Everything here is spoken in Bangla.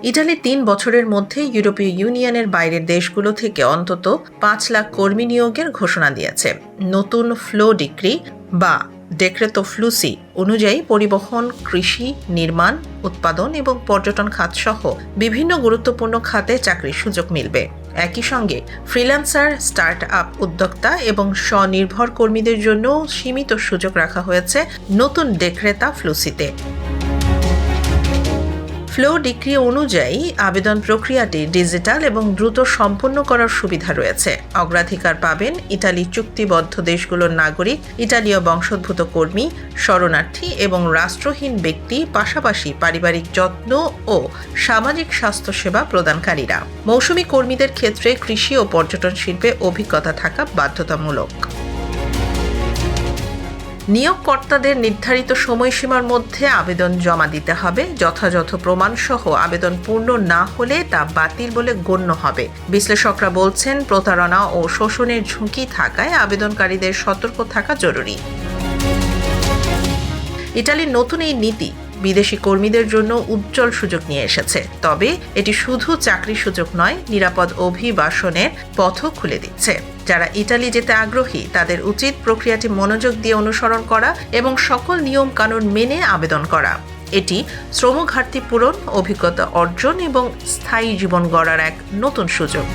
ইটালি ৩ বছরের মধ্যে ইউরোপীয় ইউনিয়নের বাইরের দেশগুলো থেকে অন্তত ৫ লাখ কর্মী নিয়োগের ঘোষণা দিয়েছে। নতুন ফ্লো ডিক্রি বা ডেক্রেতো ফ্লুসি অনুযায়ী পরিবহন, কৃষি, নির্মাণ, উৎপাদন এবং পর্যটন খাতসহ বিভিন্ন গুরুত্বপূর্ণ খাতে চাকরির সুযোগ মিলবে। একই সঙ্গে ফ্রিল্যান্সার, স্টার্ট আপ উদ্যোক্তা এবং স্বনির্ভর কর্মীদের জন্য সীমিত সুযোগ রাখা হয়েছে নতুন ডেক্রেতা ফ্লুসিতে। ফ্লো ডিক্রি অনুযায়ী আবেদন প্রক্রিয়াটি ডিজিটাল এবং দ্রুত সম্পন্ন করার সুবিধা রয়েছে। অগ্রাধিকার পাবেন ইটালি চুক্তিবদ্ধ দেশগুলোর নাগরিক, ইটালীয় বংশোদ্ভূত কর্মী, শরণার্থী এবং রাষ্ট্রহীন ব্যক্তি, পাশাপাশি পারিবারিক যত্ন ও সামাজিক স্বাস্থ্যসেবা প্রদানকারীরা। মৌসুমী কর্মীদের ক্ষেত্রে কৃষি ও পর্যটন শিল্পে অভিজ্ঞতা থাকা বাধ্যতামূলক। নিয়োগকর্তাদের নির্ধারিত সময়সীমার মধ্যে আবেদন জমা দিতে হবে। যথাযথ প্রমাণসহ আবেদন পূর্ণ না হলে তা বাতিল বলে গণ্য হবে। বিশ্লেষকরা বলছেন, প্রতারণা ও শোষণের ঝুঁকি থাকায় আবেদনকারীদের সতর্ক থাকা জরুরি। ইটালির নতুন এই নীতি বিদেশি কর্মীদের জন্য উজ্জ্বল সুযোগ নিয়ে এসেছে। তবে এটি শুধু চাকরির সুযোগ নয়, নিরাপদ অভিবাসনের পথও খুলে দিচ্ছে। যারা ইটালি যেতে আগ্রহী তাদের উচিত প্রক্রিয়াটি মনোযোগ দিয়ে অনুসরণ করা এবং সকল নিয়ম কানুন মেনে আবেদন করা। এটি শ্রম ঘাটতি পূরণ, অভিজ্ঞতা অর্জন এবং স্থায়ী জীবন গড়ার এক নতুন সুযোগ।